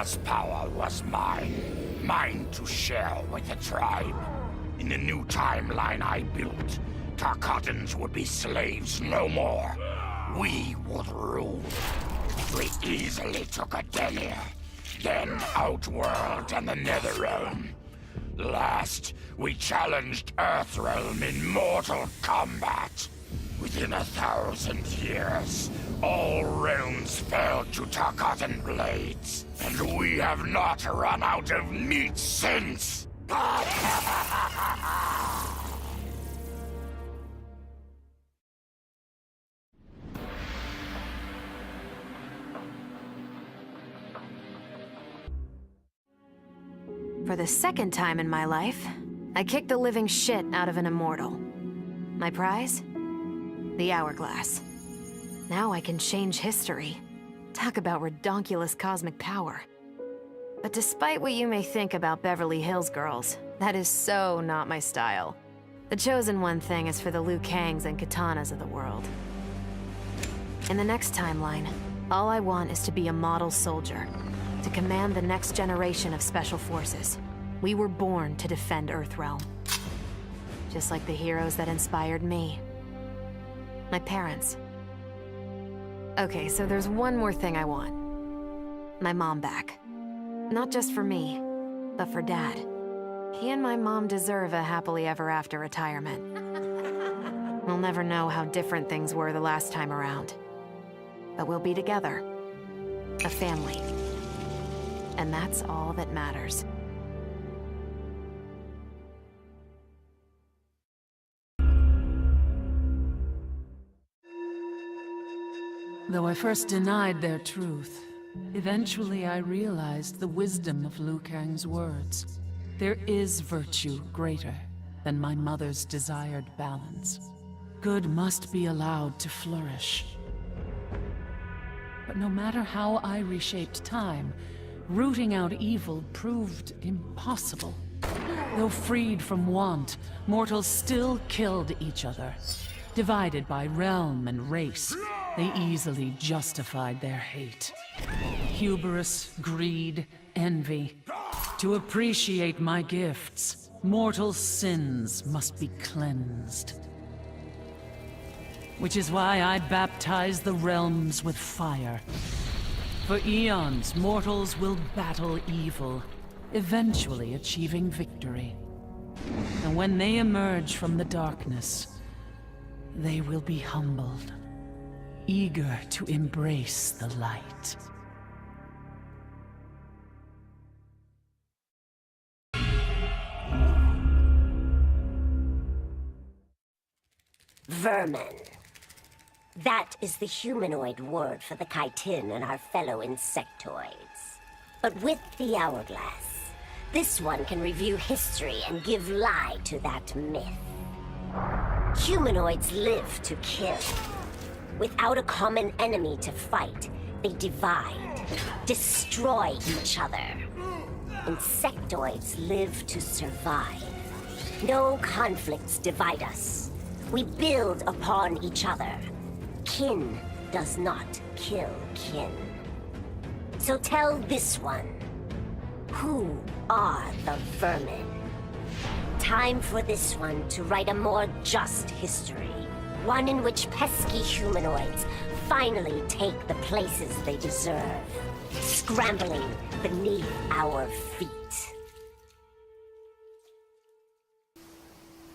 Kombat's power was mine. Mine to share with the tribe. In the new timeline I built, Tarkatans would be slaves no more. We would rule. We easily took Adenir, then Outworld and the Netherrealm. Last, we challenged Earthrealm in mortal combat. Within 1,000 years, all realms fell to Tarkatan blades, and we have not run out of meat since! For the second time in my life, I kicked the living shit out of an immortal. My prize? The hourglass. Now I can change history. Talk about redonkulous cosmic power. But despite what you may think about Beverly Hills girls, that is so not my style. The chosen one thing is for the Liu Kangs and Katanas of the world. In the next timeline, all I want is to be a model soldier, to command the next generation of special forces. We were born to defend Earthrealm. Just like the heroes that inspired me. My parents. Okay, so there's one more thing I want. My mom back. Not just for me, but for Dad. He and my mom deserve a happily ever after retirement. We'll never know how different things were the last time around. But we'll be together. A family. And that's all that matters. Though I first denied their truth, eventually I realized the wisdom of Liu Kang's words. There is virtue greater than my mother's desired balance. Good must be allowed to flourish. But no matter how I reshaped time, rooting out evil proved impossible. Though freed from want, mortals still killed each other. Divided by realm and race, they easily justified their hate. Hubris, greed, envy. To appreciate my gifts, mortal sins must be cleansed. Which is why I baptize the realms with fire. For eons, mortals will battle evil, eventually achieving victory. And when they emerge from the darkness, they will be humbled, eager to embrace the light. Vermin. That is the humanoid word for the chitin and our fellow insectoids. But with the hourglass, this one can review history and give lie to that myth. Humanoids live to kill. Without a common enemy to fight, they divide, destroy each other. Insectoids live to survive. No conflicts divide us. We build upon each other. Kin does not kill kin. So tell this one, who are the vermin? Time for this one to write a more just history. One in which pesky humanoids finally take the places they deserve, scrambling beneath our feet.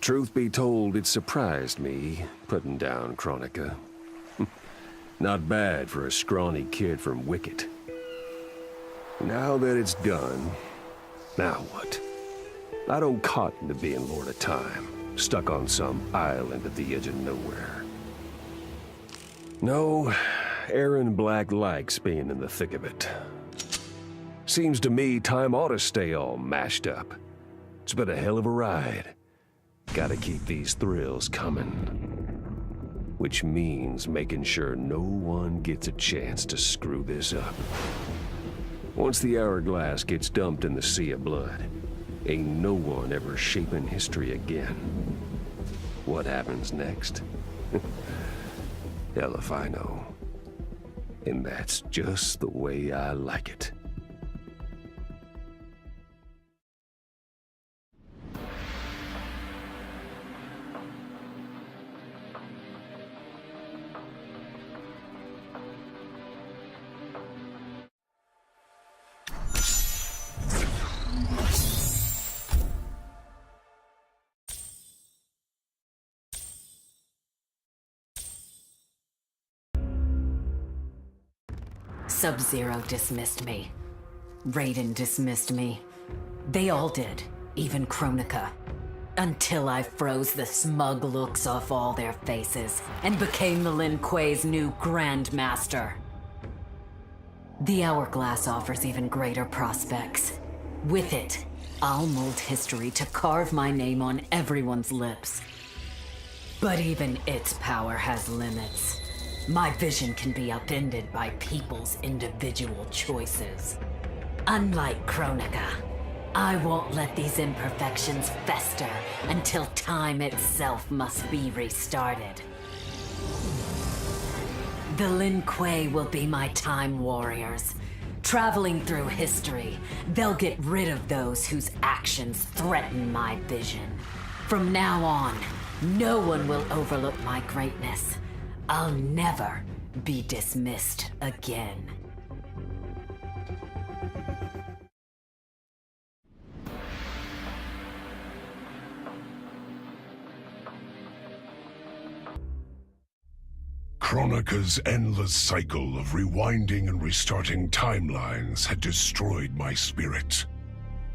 Truth be told, it surprised me, putting down Kronika. Not bad for a scrawny kid from Wicket. Now that it's done, now what? I don't cotton to being Lord of Time, stuck on some island at the edge of nowhere. No, Aaron Black likes being in the thick of it. Seems to me time ought to stay all mashed up. It's been a hell of a ride. Gotta keep these thrills coming. Which means making sure no one gets a chance to screw this up. Once the hourglass gets dumped in the sea of blood, ain't no one ever shaping history again. What happens next? Hell if I know. And that's just the way I like it. Sub-Zero dismissed me. Raiden dismissed me. They all did, even Kronika. Until I froze the smug looks off all their faces and became the Lin Kuei's new Grandmaster. The Hourglass offers even greater prospects. With it, I'll mold history to carve my name on everyone's lips. But even its power has limits. My vision can be upended by people's individual choices. Unlike Kronika, I won't let these imperfections fester until time itself must be restarted. The Lin Kuei will be my time warriors. Traveling through history, they'll get rid of those whose actions threaten my vision. From now on, no one will overlook my greatness. I'll never be dismissed again. Kronika's endless cycle of rewinding and restarting timelines had destroyed my spirit.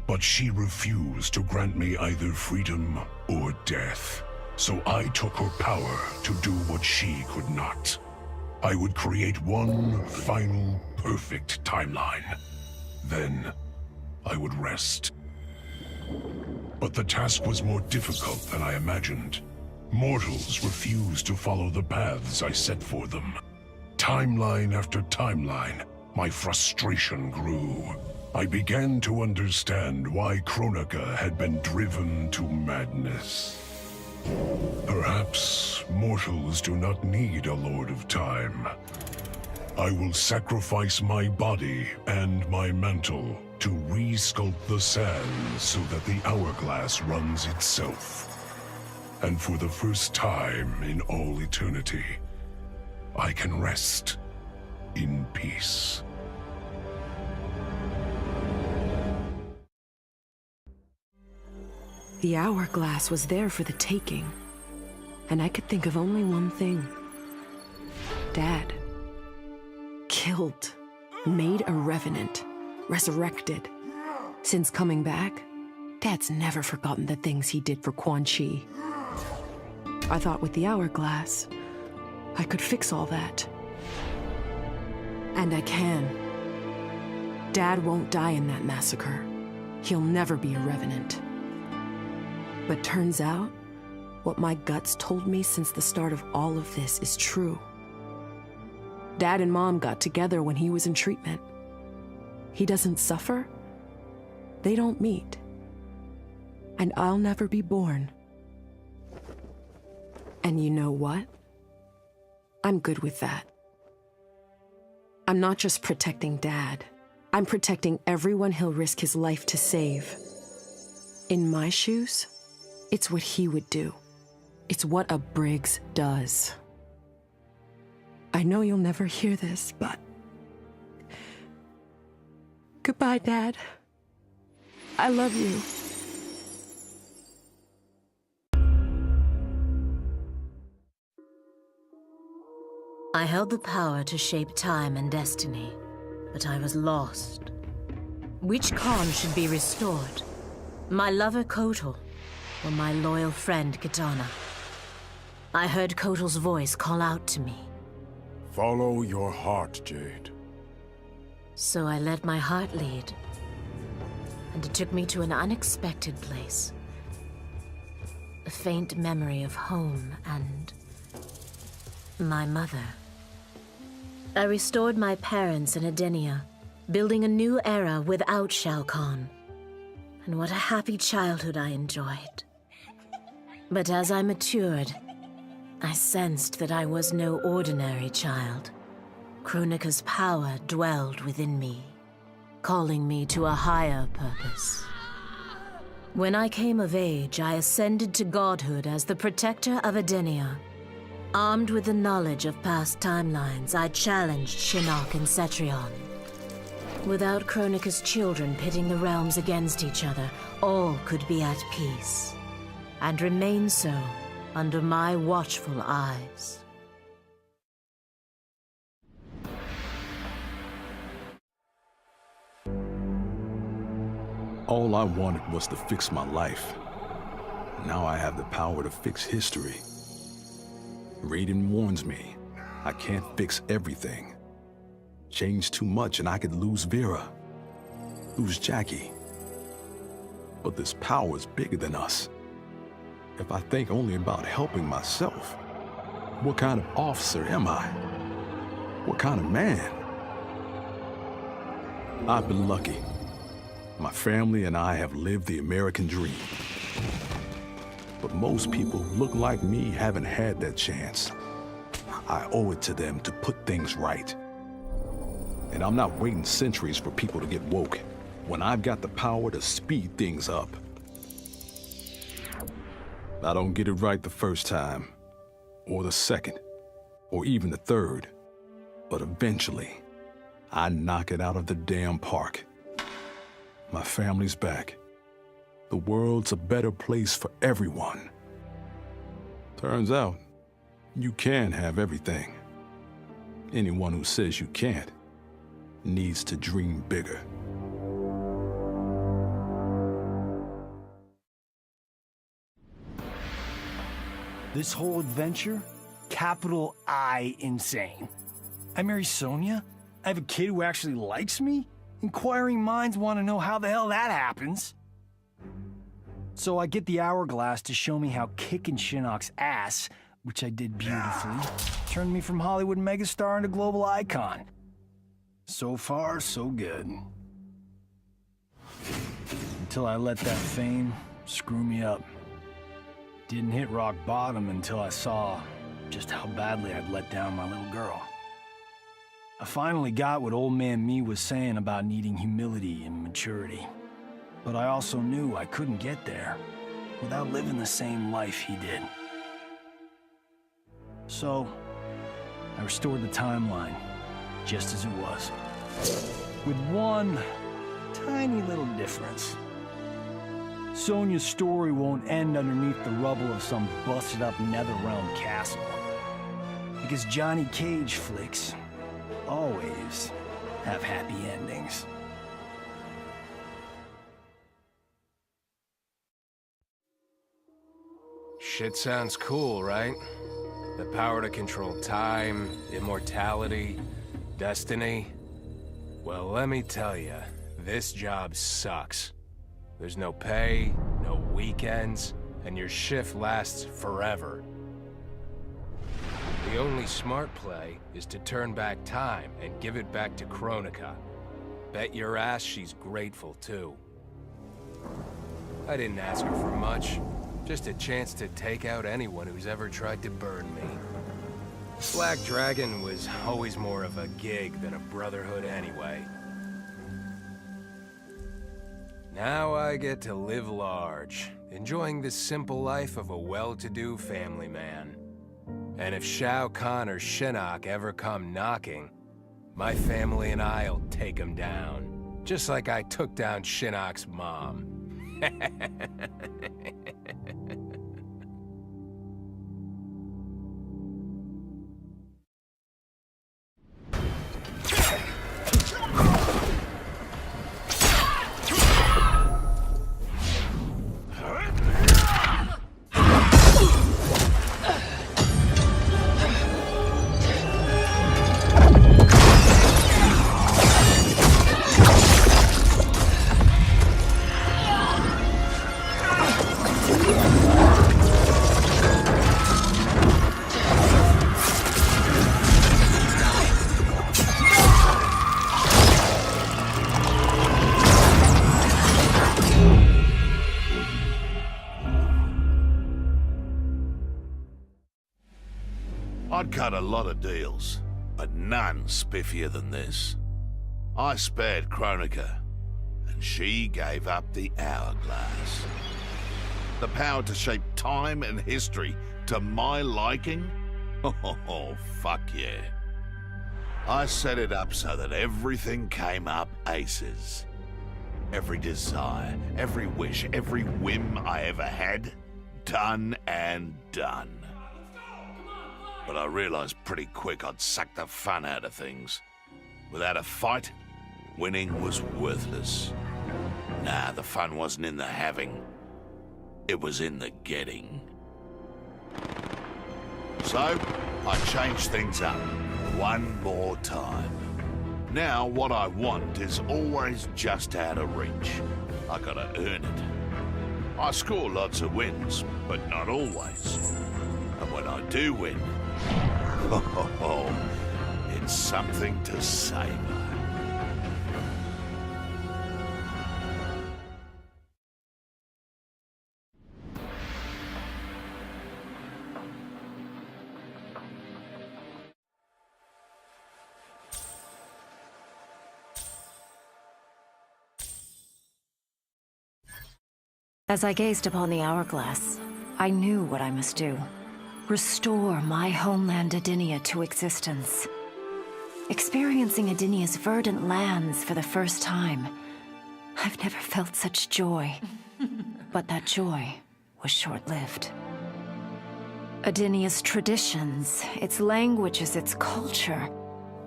But she refused to grant me either freedom or death. So I took her power to do what she could not. I would create one final, perfect timeline. Then, I would rest. But the task was more difficult than I imagined. Mortals refused to follow the paths I set for them. Timeline after timeline, my frustration grew. I began to understand why Kronika had been driven to madness. Perhaps mortals do not need a Lord of Time. I will sacrifice my body and my mantle to re-sculpt the sands so that the hourglass runs itself. And for the first time in all eternity, I can rest in peace. The hourglass was there for the taking, and I could think of only one thing. Dad. Killed. Made a revenant. Resurrected. Since coming back, Dad's never forgotten the things he did for Quan Chi. I thought with the hourglass, I could fix all that. And I can. Dad won't die in that massacre. He'll never be a revenant. But turns out, what my guts told me since the start of all of this is true. Dad and Mom got together when he was in treatment. He doesn't suffer. They don't meet. And I'll never be born. And you know what? I'm good with that. I'm not just protecting Dad. I'm protecting everyone he'll risk his life to save. In my shoes, it's what he would do. It's what a Briggs does. I know you'll never hear this, but... Goodbye, Dad. I love you. I held the power to shape time and destiny, but I was lost. Which Khan should be restored? My lover Kotal, or my loyal friend Kitana? I heard Kotal's voice call out to me. Follow your heart, Jade. So I let my heart lead, and it took me to an unexpected place. A faint memory of home and my mother. I restored my parents in Edenia, building a new era without Shao Kahn. And what a happy childhood I enjoyed. But as I matured, I sensed that I was no ordinary child. Kronika's power dwelled within me, calling me to a higher purpose. When I came of age, I ascended to godhood as the protector of Edenia. Armed with the knowledge of past timelines, I challenged Shinnok and Cetrion. Without Kronika's children pitting the realms against each other, all could be at peace, and remain so under my watchful eyes. All I wanted was to fix my life. Now I have the power to fix history. Raiden warns me, I can't fix everything. Change too much and I could lose Vera, lose Jackie. But this power is bigger than us. If I think only about helping myself, what kind of officer am I? What kind of man? I've been lucky. My family and I have lived the American dream. But most people who look like me haven't had that chance. I owe it to them to put things right. And I'm not waiting centuries for people to get woke when I've got the power to speed things up. I don't get it right the first time, or the second, or even the third. But eventually, I knock it out of the damn park. My family's back. The world's a better place for everyone. Turns out, you can have everything. Anyone who says you can't needs to dream bigger. This whole adventure, capital I insane. I marry Sonya? I have a kid who actually likes me? Inquiring minds want to know how the hell that happens. So I get the hourglass to show me how kicking Shinnok's ass, which I did beautifully, turned me from Hollywood megastar into global icon. So far, so good. Until I let that fame screw me up. Didn't hit rock bottom until I saw just how badly I'd let down my little girl. I finally got what old man me was saying about needing humility and maturity. But I also knew I couldn't get there without living the same life he did. So, I restored the timeline, just as it was. With one tiny little difference. Sonya's story won't end underneath the rubble of some busted-up Netherrealm castle. Because Johnny Cage flicks always have happy endings. Shit sounds cool, right? The power to control time, immortality, destiny. Well, let me tell you, this job sucks. There's no pay, no weekends, and your shift lasts forever. The only smart play is to turn back time and give it back to Kronika. Bet your ass she's grateful, too. I didn't ask her for much. Just a chance to take out anyone who's ever tried to burn me. Black Dragon was always more of a gig than a brotherhood anyway. Now I get to live large, enjoying the simple life of a well-to-do family man. And if Shao Kahn or Shinnok ever come knocking, my family and I'll take them down. Just like I took down Shinnok's mom. I'd cut a lot of deals, but none spiffier than this. I spared Kronika, and she gave up the hourglass. The power to shape time and history to my liking? Oh, fuck yeah. I set it up so that everything came up aces. Every desire, every wish, every whim I ever had, done and done. But I realized pretty quick I'd sucked the fun out of things. Without a fight, winning was worthless. Nah, the fun wasn't in the having. It was in the getting. So, I changed things up one more time. Now, what I want is always just out of reach. I gotta earn it. I score lots of wins, but not always. And when I do win, it's something to savor. As I gazed upon the hourglass, I knew what I must do. Restore my homeland Adinia to existence. Experiencing Adinia's verdant lands for the first time, I've never felt such joy. But that joy was short-lived. Adinia's traditions, its languages, its culture,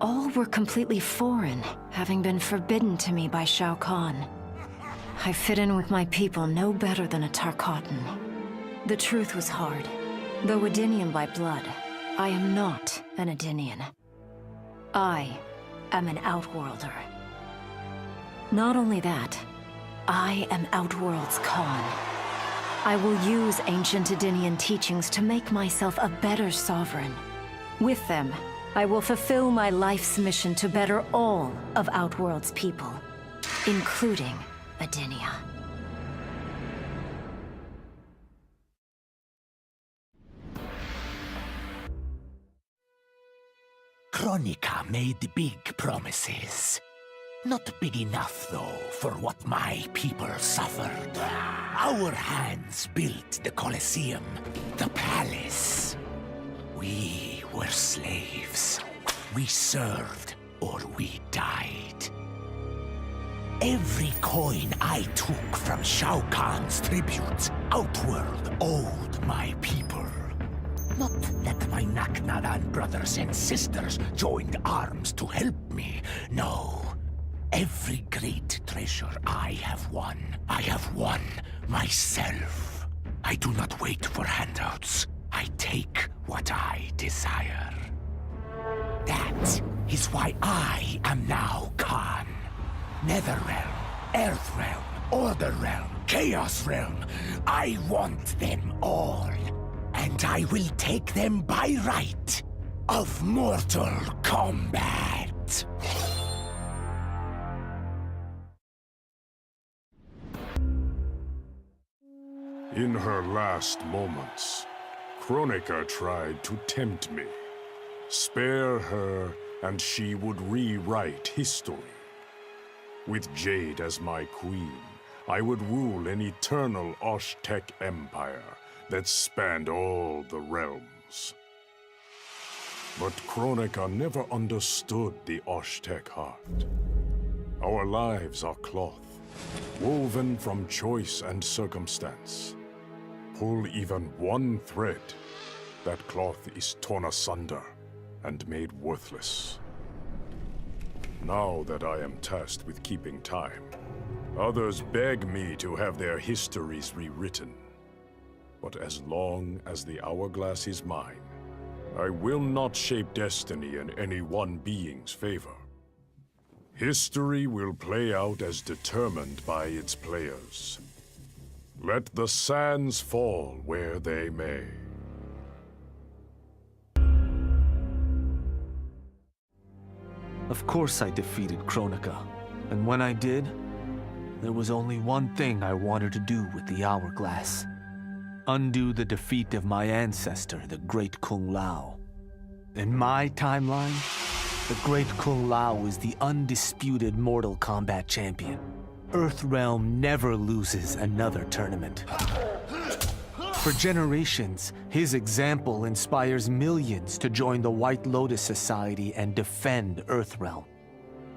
all were completely foreign, having been forbidden to me by Shao Kahn. I fit in with my people no better than a Tarkatan. The truth was hard. Though Adinian by blood, I am not an Adinian. I am an Outworlder. Not only that, I am Outworld's Khan. I will use ancient Adinian teachings to make myself a better sovereign. With them, I will fulfill my life's mission to better all of Outworld's people, including Adinia. Kronika made big promises. Not big enough, though, for what my people suffered. Our hands built the Colosseum, the palace. We were slaves. We served or we died. Every coin I took from Shao Kahn's tributes, Outworld owed my people. Not that my Naknadan brothers and sisters joined arms to help me, no. Every great treasure I have won myself. I do not wait for handouts. I take what I desire. That is why I am now Khan. Netherrealm, Earthrealm, Order Realm, Chaos Realm. I want them all. And I will take them by right of Mortal Kombat. In her last moments, Kronika tried to tempt me. Spare her, and she would rewrite history. With Jade as my queen, I would rule an eternal Osh-Tech empire that spanned all the realms. But Kronika never understood the Osh-Tech heart. Our lives are cloth, woven from choice and circumstance. Pull even one thread, that cloth is torn asunder and made worthless. Now that I am tasked with keeping time, others beg me to have their histories rewritten. But as long as the hourglass is mine, I will not shape destiny in any one being's favor. History will play out as determined by its players. Let the sands fall where they may. Of course I defeated Kronika, and when I did, there was only one thing I wanted to do with the hourglass. Undo the defeat of my ancestor, the Great Kung Lao. In my timeline, the Great Kung Lao is the undisputed Mortal Kombat champion. Earthrealm never loses another tournament. For generations, his example inspires millions to join the White Lotus Society and defend Earthrealm.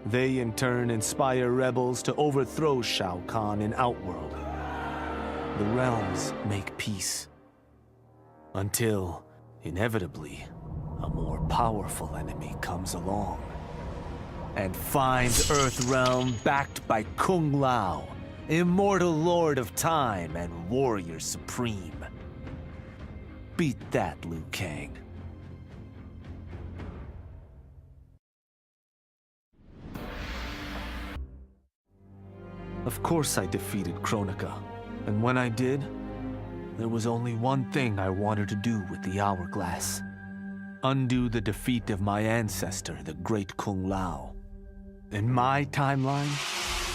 They in turn inspire rebels to overthrow Shao Kahn in Outworld. The realms make peace. Until, inevitably, a more powerful enemy comes along and finds Earthrealm backed by Kung Lao immortal lord of time and warrior supreme. Beat that, Liu Kang. Of course I defeated Kronika, and when I did, there was only one thing I wanted to do with the hourglass. Undo the defeat of my ancestor, the Great Kung Lao. In my timeline,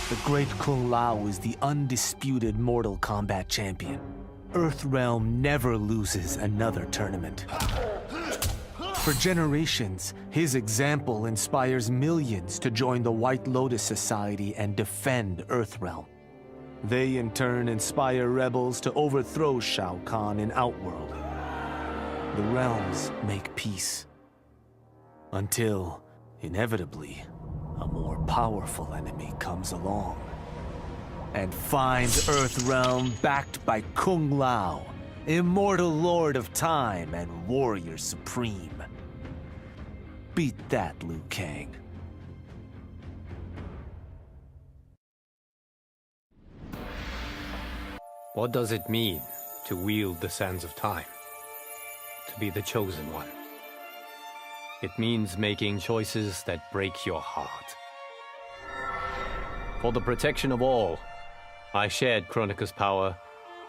the Great Kung Lao is the undisputed Mortal Kombat champion. Earthrealm never loses another tournament. For generations, his example inspires millions to join the White Lotus Society and defend Earthrealm. They in turn inspire rebels to overthrow Shao Kahn in Outworld. The realms make peace. Until, inevitably, a more powerful enemy comes along and finds Earthrealm backed by Kung Lao, immortal lord of time and warrior supreme. Beat that, Liu Kang. What does it mean to wield the sands of time? To be the chosen one? It means making choices that break your heart. For the protection of all, I shared Kronika's power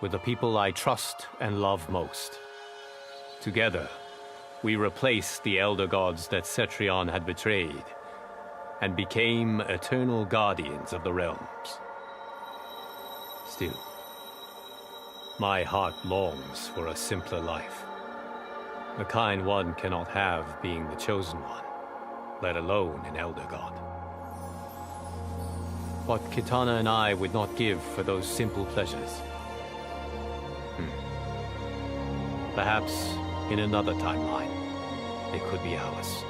with the people I trust and love most. Together, we replaced the elder gods that Cetrion had betrayed, and became eternal guardians of the realms. Still, my heart longs for a simpler life. The kind one cannot have being the chosen one, let alone an elder god. What Kitana and I would not give for those simple pleasures. Perhaps in another timeline, it could be ours.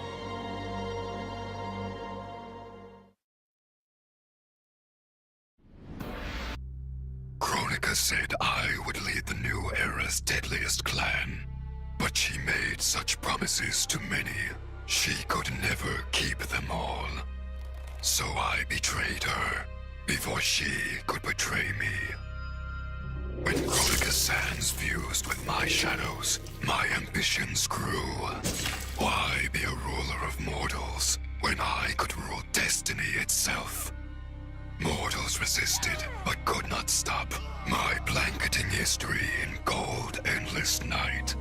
Kronika said I would lead the new era's deadliest clan. But she made such promises to many, she could never keep them all. So I betrayed her, before she could betray me. When Kronika's sands fused with my shadows, my ambitions grew. Why be a ruler of mortals, when I could rule destiny itself? Mortals resisted, but could not stop my blanketing history in cold, endless night.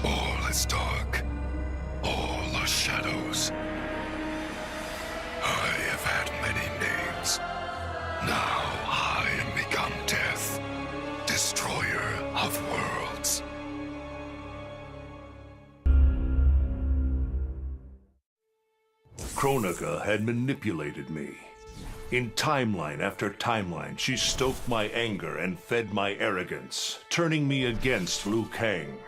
All is dark. All are shadows. I have had many names. Now I am become death, destroyer of worlds. Kronika had manipulated me. In timeline after timeline, she stoked my anger and fed my arrogance, turning me against Liu Kang.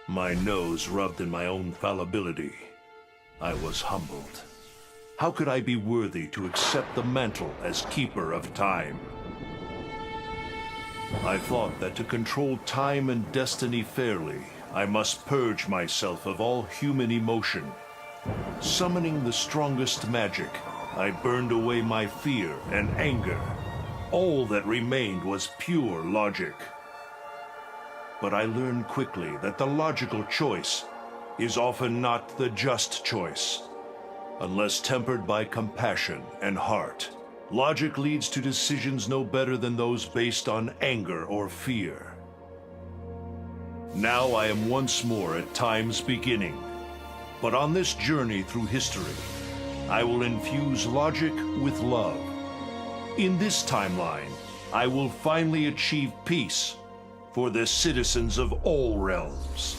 My nose rubbed in my own fallibility. I was humbled. How could I be worthy to accept the mantle as keeper of time? I thought that to control time and destiny fairly, I must purge myself of all human emotion. Summoning the strongest magic, I burned away my fear and anger. All that remained was pure logic. But I learned quickly that the logical choice is often not the just choice. Unless tempered by compassion and heart, logic leads to decisions no better than those based on anger or fear. Now I am once more at time's beginning. But on this journey through history, I will infuse logic with love. In this timeline, I will finally achieve peace for the citizens of all realms.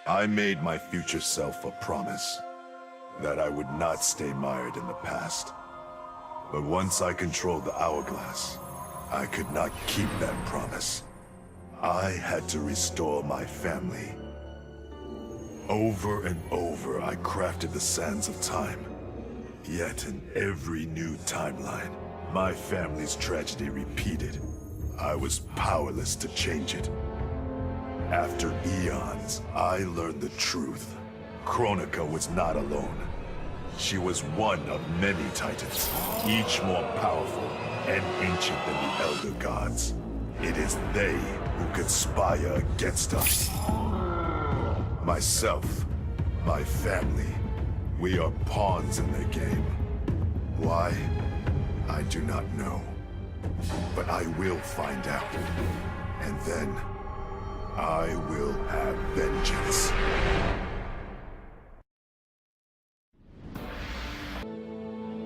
I made my future self a promise that I would not stay mired in the past. But once I controlled the hourglass, I could not keep that promise. I had to restore my family. Over and over, I crafted the sands of time. Yet in every new timeline, my family's tragedy repeated. I was powerless to change it. After eons, I learned the truth. Kronika was not alone. She was one of many titans, each more powerful and ancient than the Elder Gods. It is they who conspire against us. Myself, my family, we are pawns in their game. Why? I do not know. But I will find out. And then, I will have vengeance.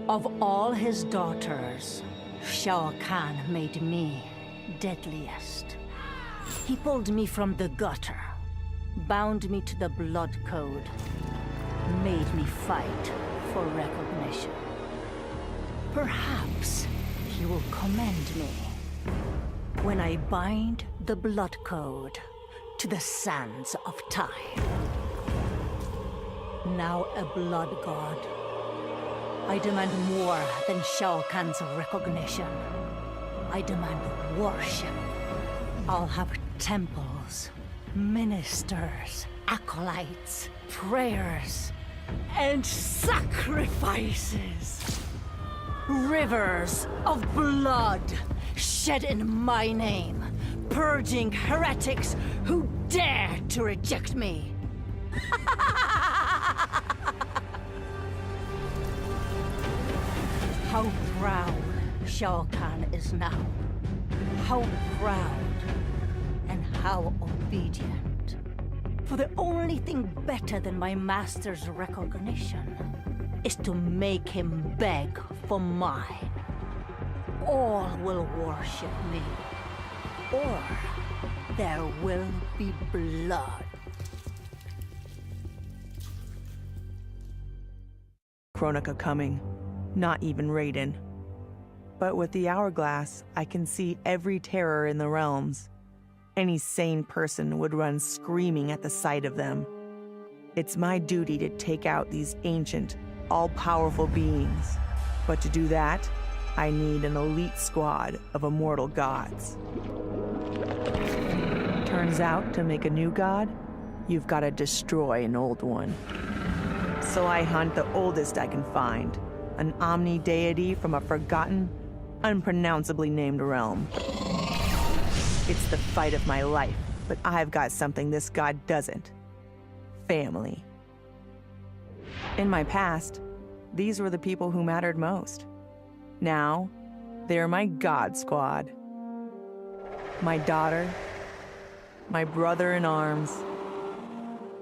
Of all his daughters, Shao Kahn made me deadliest. He pulled me from the gutter, bound me to the blood code, made me fight for recognition. Perhaps he will commend me when I bind the blood code to the sands of time. Now a blood god, I demand more than Shao Kahn's recognition. I demand worship. I'll have temples, ministers, acolytes, prayers, and sacrifices. Rivers of blood shed in my name, purging heretics who dare to reject me. How proud Shao Kahn is now. How proud and how obedient. For the only thing better than my master's recognition is to make him beg for mine. All will worship me, or there will be blood. Kronika coming. Not even Raiden. But with the hourglass, I can see every terror in the realms. Any sane person would run screaming at the sight of them. It's my duty to take out these ancient, all-powerful beings. But to do that, I need an elite squad of immortal gods. Turns out, to make a new god, you've got to destroy an old one. So I hunt the oldest I can find. An omni-deity from a forgotten, unpronounceably named realm. It's the fight of my life, but I've got something this god doesn't. Family. In my past, these were the people who mattered most. Now, they're my god squad. My daughter, my brother in arms,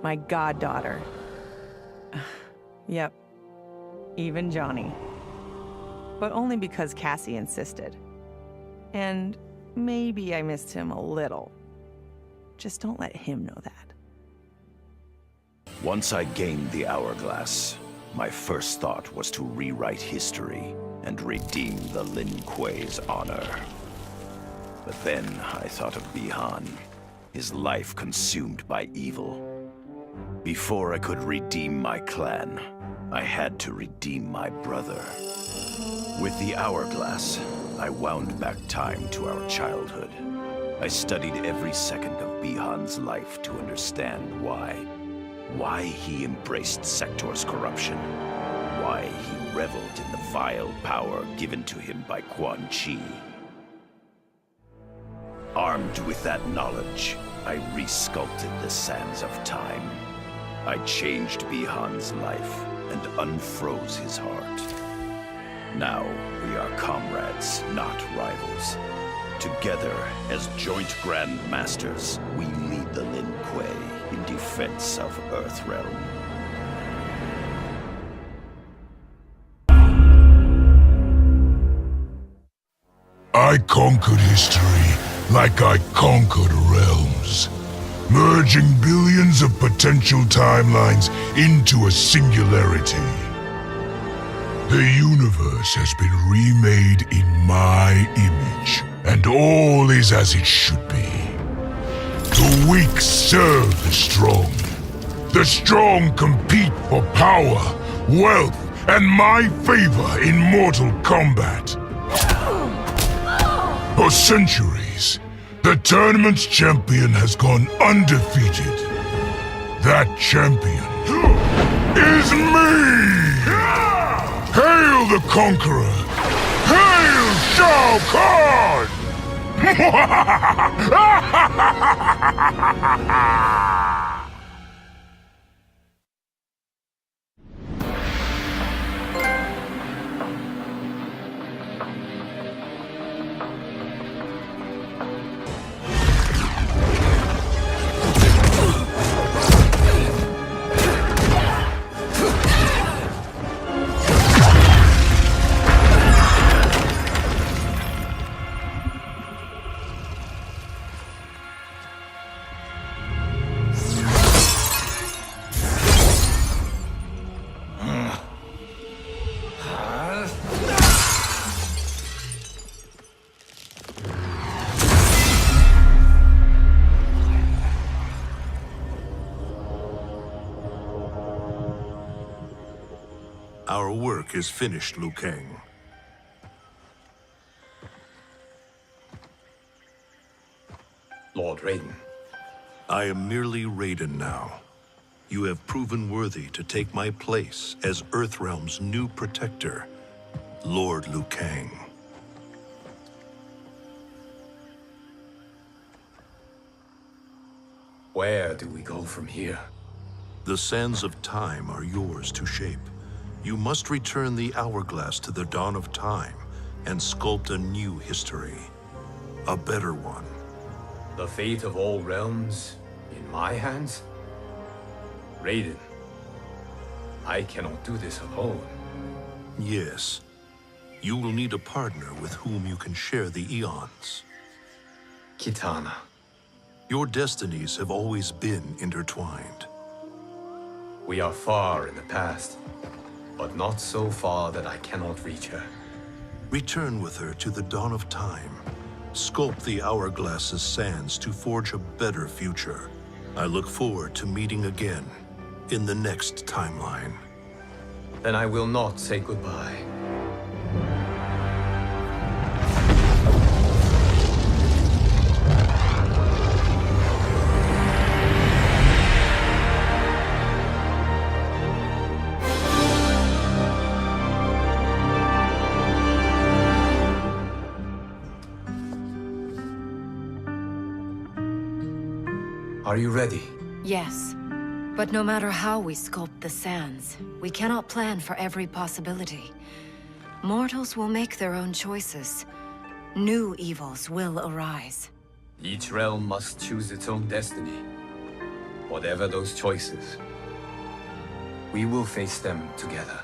my goddaughter. Yep. Even Johnny. But only because Cassie insisted. And maybe I missed him a little. Just don't let him know that. Once I gained the hourglass, my first thought was to rewrite history and redeem the Lin Kuei's honor. But then I thought of Bi-Han, his life consumed by evil. Before I could redeem my clan, I had to redeem my brother. With the hourglass, I wound back time to our childhood. I studied every second of Bi-Han's life to understand why he embraced Sector's corruption, why he reveled in the vile power given to him by Quan Chi. Armed with that knowledge, I resculpted the sands of time. I changed Bi-Han's life and unfroze his heart. Now we are comrades, not rivals. Together, as joint Grand Masters, we lead the Lin Kuei in defense of Earthrealm. I conquered history like I conquered realms, merging billions of potential timelines into a singularity. The universe has been remade in my image, and all is as it should be. The weak serve the strong. The strong compete for power, wealth, and my favor in mortal combat. For centuries, the tournament's champion has gone undefeated. That champion is me! Hail the Conqueror! Hail Shao Kahn! Our work is finished, Liu Kang. Lord Raiden. I am merely Raiden now. You have proven worthy to take my place as Earthrealm's new protector, Lord Liu Kang. Where do we go from here? The sands of time are yours to shape. You must return the hourglass to the dawn of time and sculpt a new history. A better one. The fate of all realms in my hands? Raiden, I cannot do this alone. Yes. You will need a partner with whom you can share the eons. Kitana. Your destinies have always been intertwined. We are far in the past, but not so far that I cannot reach her. Return with her to the dawn of time. Sculpt the hourglass's sands to forge a better future. I look forward to meeting again in the next timeline. Then I will not say goodbye. Are you ready? Yes. But no matter how we sculpt the sands, we cannot plan for every possibility. Mortals will make their own choices. New evils will arise. Each realm must choose its own destiny. Whatever those choices, we will face them together.